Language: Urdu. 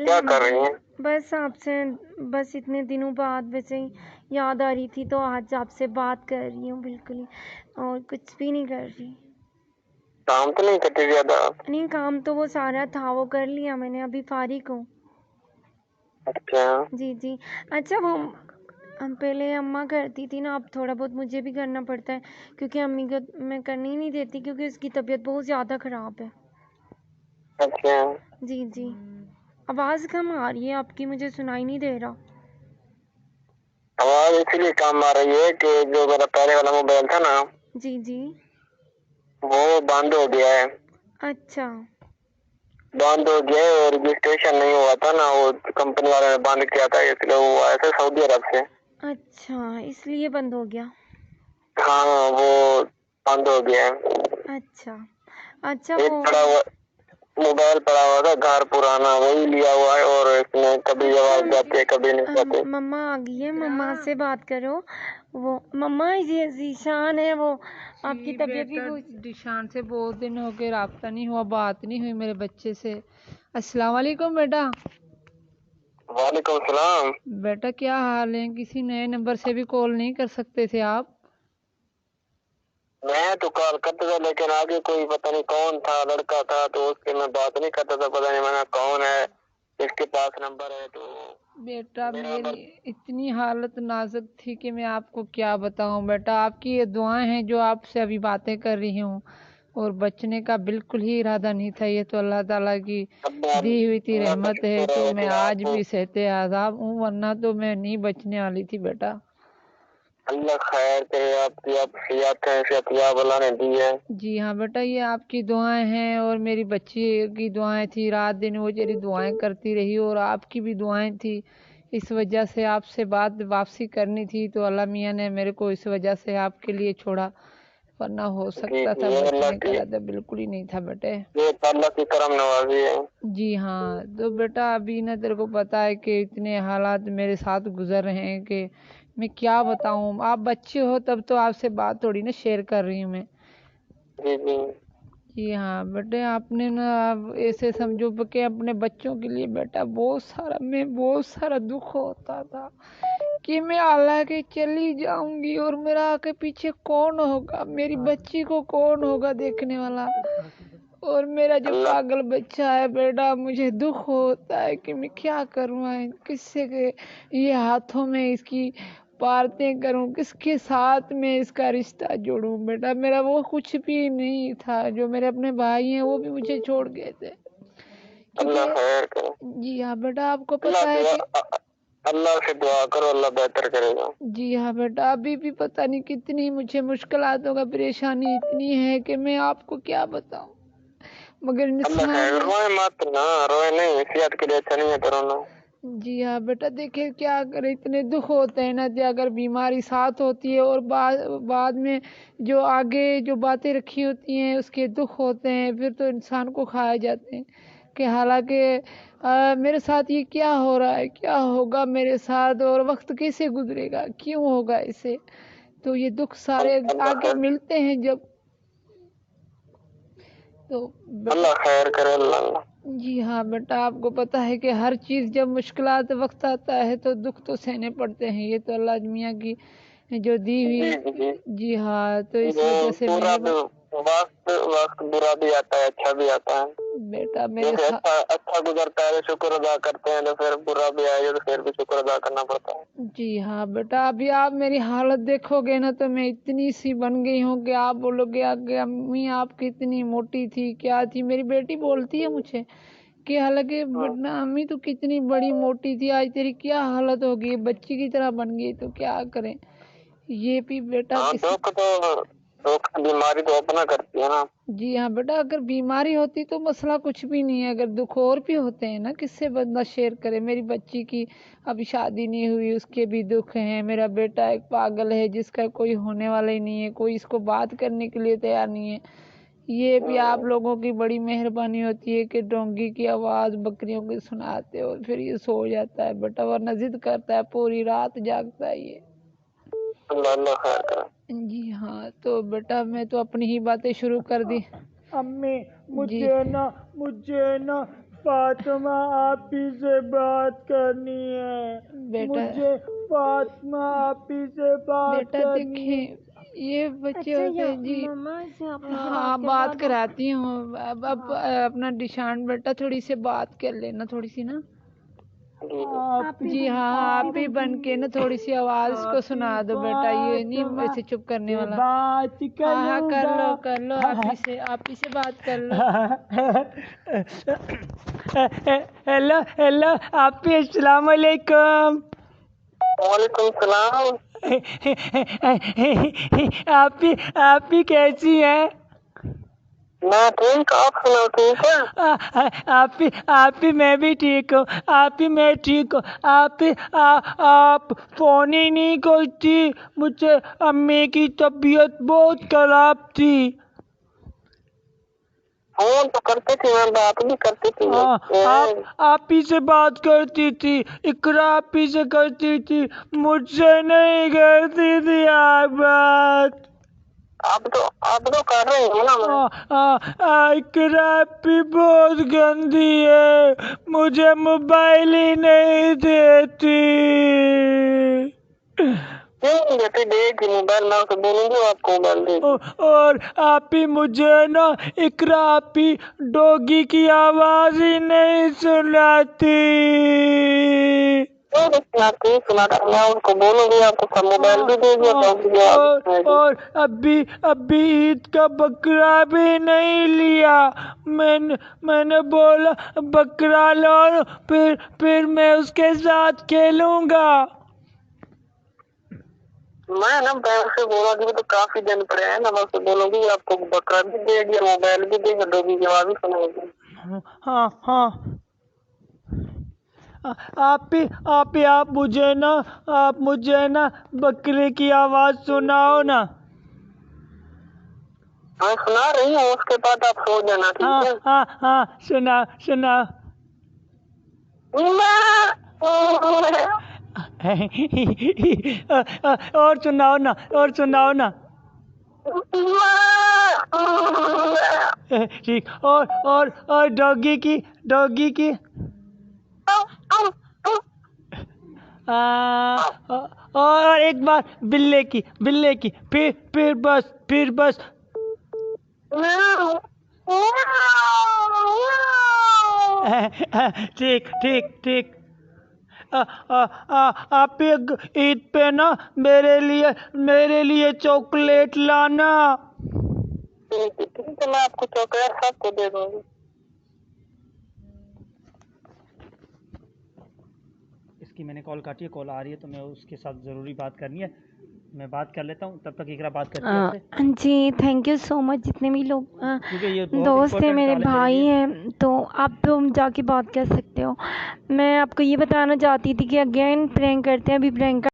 کیا کر رہی ہیں؟ بس آپ سے بس اتنے دنوں بعد ویسے ہی یاد آ رہی تھی تو آج آپ سے بات کر رہی ہوں بالکل ہی، اور کچھ بھی نہیں کر رہی۔ کام تو نہیں کرتی زیادہ؟ نہیں، کام تو وہ سارا تھا، وہ کر لیا میں نے، ابھی فارغ ہوں۔ اچھا جی جی۔ اچھا، وہ ہم پہلے اماں کرتی تھی نا، اب تھوڑا بہت مجھے بھی کرنا پڑتا ہے کیونکہ امی کو میں کرنے ہی نہیں دیتی کیونکہ اس کی طبیعت بہت زیادہ خراب ہے۔ اچھا، جی جی۔ آواز کم آ رہی ہے آپ کی، مجھے سنائی نہیں دے رہا۔ آواز اسی لیے کام آ رہی ہے کہ جو میرا پہلے والا موبائل تھا نا جی جی۔ وہ بند ہو گیا ہے۔ اچھا بند ہو گیا ہے اور رجسٹریشن نہیں ہوا تھا نا، وہ کمپنی والے نے بند کیا تھا، اس لیے وہ آئے تھے سعودی عرب سے۔ اچھا، اس لیے بند ہو گیا۔ ہاں وہ بند ہو گیا ہے۔ اچھا اچھا۔ ایک وہ پڑا ہوا موبائل پڑا ہوا تھا گھر پرانا، وہی لیا ہوا ہے اور اس میں کبھی آواز جاتی ہے کبھی نہیں جاتی۔ مما آ گئی ہے، مما سے بات کرو۔ وہ مما یہ ذیشان ہے، وہ آپ کی طبیعت بھی ذیشان سے بہت دن ہو کے رابطہ نہیں ہوا، بات نہیں ہوئی میرے بچے سے۔ السلام علیکم بیٹا۔ وعلیکم السلام۔ بیٹا کیا حال ہے؟ کسی نئے نمبر سے بھی کال نہیں کر سکتے تھے آپ؟ میں تو کال کرتا تھا لیکن آگے کوئی پتہ نہیں کون تھا، لڑکا تھا تو اس کے میں بات نہیں کرتا تھا، پتہ نہیں میں کون ہے، اس کے پاس نمبر ہے تو بیٹا میری اتنی حالت نازک تھی کہ میں آپ کو کیا بتاؤں۔ بیٹا آپ کی یہ دعائیں ہیں جو آپ سے ابھی باتیں کر رہی ہوں، اور بچنے کا بالکل ہی ارادہ نہیں تھا، یہ تو اللہ تعالیٰ کی دی ہوئی تھی رحمت ہے، تو میں آج بھی صحت عذاب ہوں، ورنہ تو میں نہیں بچنے والی تھی بیٹا۔ اللہ خیر کرے، آپ کی صحت یاب اللہ نے دی ہے۔ جی ہاں بیٹا، یہ آپ کی دعائیں ہیں اور میری بچی کی دعائیں تھی، رات دن وہ تیری دعائیں کرتی رہی اور آپ کی بھی دعائیں تھی، اس وجہ سے آپ سے بات واپسی کرنی تھی تو اللہ میاں نے میرے کو اس وجہ سے آپ کے لیے چھوڑا، ورنہ ہو سکتا تھا بچنے کا ارادہ بالکل ہی نہیں تھا بیٹے۔ یہ اللہ کی کرم نوازی ہے۔ جی ہاں، تو بیٹا ابھی نا تیرے کو پتا ہے کہ اتنے حالات میرے ساتھ گزر رہے ہیں کہ میں کیا بتاؤں، آپ بچے ہو تب تو آپ سے بات تھوڑی نا شیئر کر رہی ہوں میں۔ جی جی جی ہاں بیٹے، آپ نے نا ایسے سمجھو کہ اپنے بچوں کے لیے بیٹا بہت سارا دکھ ہوتا تھا کہ میں اللہ کے چلی جاؤں گی اور میرا آگے پیچھے کون ہوگا، میری بچی کو کون ہوگا دیکھنے والا، اور میرا جو پاگل بچہ ہے بیٹا، مجھے دکھ ہوتا ہے کہ میں کیا کروں، کس سے یہ ہاتھوں میں اس کی باتیں کروں، کس کے ساتھ میں اس کا رشتہ جوڑوں۔ بیٹا میرا وہ کچھ بھی نہیں تھا، جو میرے اپنے بھائی ہیں وہ بھی مجھے چھوڑ گئے تھے، اللہ خیر کرے۔ جی ہاں بیٹا، آپ کو پتہ ہے کہ اللہ سے دعا کرو، اللہ بہتر کرے گا۔ جی ہاں بیٹا، ابھی بھی پتہ نہیں کتنی مجھے مشکلاتوں کا پریشانی اتنی ہے کہ میں آپ کو کیا بتاؤں، مگر اللہ خیر، روئے مت نا، روئے نہیں، صحت کے لیے اچھا نہیں ہے تو رونا۔ جی ہاں بیٹا، دیکھیں کیا کرے، اتنے دکھ ہوتے ہیں نا کہ اگر بیماری ساتھ ہوتی ہے اور بعد میں جو آگے جو باتیں رکھی ہوتی ہیں اس کے دکھ ہوتے ہیں، پھر تو انسان کو کھائے جاتے ہیں کہ حالانکہ میرے ساتھ یہ کیا ہو رہا ہے، کیا ہوگا میرے ساتھ، اور وقت کیسے گزرے گا، کیوں ہوگا اسے، تو یہ دکھ سارے آگے ملتے ہیں جب، تو اللہ خیر کرے اللہ۔ جی ہاں بیٹا، آپ کو پتہ ہے کہ ہر چیز جب مشکلات وقت آتا ہے تو دکھ تو سہنے پڑتے ہیں، یہ تو اللہ میاں کی جو دی ہوئی، جی ہاں، تو اس وجہ سے وقت برا بھی آتا ہے اچھا بھی آتا ہے بیٹا میرے ساتھ، اچھا گزرتا ہے تو شکر ادا کرتے ہیں، تو پھر برا بھی آئے تو پھر بھی شکر ادا کرنا پڑتا ہے۔ جی ہاں بیٹا، ابھی آپ میری حالت دیکھو گے نا تو میں اتنی سی بن گئی ہوں کہ آپ بولو گے کہ امی آپ کتنی موٹی تھی، کیا تھی، میری بیٹی بولتی ہے مجھے کہ حالانکہ امی تو کتنی بڑی موٹی تھی، آج تیری کیا حالت ہوگی، بچی کی طرح بن گئی، تو کیا کریں، یہ بھی بیٹا بیماری تو اپنا کرتی ہے نا۔ جی ہاں بیٹا، اگر بیماری ہوتی تو مسئلہ کچھ بھی نہیں ہے، اگر دکھ اور بھی ہوتے ہیں نا، کس سے بندہ شیئر کرے، میری بچی کی ابھی شادی نہیں ہوئی، اس کے بھی دکھ ہیں، میرا بیٹا ایک پاگل ہے جس کا کوئی ہونے والا ہی نہیں ہے، کوئی اس کو بات کرنے کے لیے تیار نہیں ہے، یہ بھی آپ لوگوں کی بڑی مہربانی ہوتی ہے کہ ڈونگی کی آواز بکریوں کی سناتے ہو، پھر یہ سو جاتا ہے بیٹا، ورنہ ضد کرتا ہے، پوری رات جاگتا ہے یہ۔ اللہ خیر کرے۔ جی ہاں، تو بیٹا میں تو اپنی ہی باتیں شروع کر دی۔ امی مجھے نا فاطمہ آپ ہی سے بات کرنی ہے بیٹا مجھے فاطمہ آپ ہی سے بات بیٹا کرنی ہے دیکھیں یہ بچے اچھا ہوتے یا ہیں جی. ماما سے آپ نے ہاں بات کراتی ہوں. اب اپنا ڈشان بیٹا تھوڑی سی بات کر لینا تھوڑی سی نا. جی ہاں آپ ہی بن کے نا تھوڑی سی آواز کو سنا دو بیٹا, یہ نہیں ایسے چپ کرنے والا. بات ہاں ہاں کروں کر لو آپ ہی سے بات کر لو. ہیلو آپ ہی السلام علیکم. وعلیکم السلام. آپ ہی کیسی ہیں؟ میں ٹھیک, آپ سناؤ ٹھیک ہے؟ آپ ہی میں بھی ٹھیک ہوں. میں ٹھیک ہوں. آپ فون ہی نہیں کرتی. مجھے امی کی طبیعت بہت خراب تھی. فون تو کرتی تھی, میں بات بھی کرتی تھی. آپ ہی سے بات کرتی تھی. اقرا آپ ہی سے کرتی تھی, مجھ سے نہیں کرتی تھی آپ بات. آپ تو کر رہی ہوں نا میں. اقرا بھی بہت گندی ہے, مجھے موبائل ہی نہیں دیتی. کیوں دیتی, دے گی موبائل, میں اسے بولوں گی آپ کو موبائل دے گی. اور آپ ہی مجھے نا اقرا آپ ہی ڈوگی کی آواز ہی نہیں سناتی. سناتا میں ان کو بولوں گی آپ کو موبائل بھی دے گی. اور ابھی عید کا بکرا بھی نہیں لیا. میں نے بولا بکرا لاؤ, پھر میں اس کے ساتھ کھیلوں گا. میں نا بہن سے بولا کہ تو کافی دن پڑے ہیں نا, میں اسے بولوں گی آپ کو بکرا بھی دے گی, موبائل بھی دے گی, ڈوگی کی آواز بھی سنائے گی. ہاں آپ مجھے نا بکرے کی آواز سناؤ نا. میں سنا رہی ہوں, اس کے بعد آپ سو جانا, ٹھیک ہے؟ ہاں سنا. اور سناؤ نا. ٹھیک. اور ڈوگی کی اور ایک بار بلے کی پھر بس. ٹھیک. آپ عید پہ نا میرے لیے چاکلیٹ لانا. ٹھیک ہے, میں آپ کو چاکلیٹ سب کو دے دوں گی. اس کی میں نے کال کاٹی ہے, کال آ رہی ہے تو میں اس کے ساتھ ضروری بات کرنی ہے. میں بات کر لیتا ہوں, تب تک اقرا بات کرتی ہے آپ سے. جی تھینک یو سو مچ. جتنے بھی لوگ کیونکہ یہ بہت دوست ہیں امپورٹنٹ میرے کال ہے میرے بھائی لیے. ہیں, تو آپ جا کے بات کر سکتے ہو. میں آپ کو یہ بتانا چاہتی تھی کہ اگین پرینک کرتے ہیں, ابھی پرینک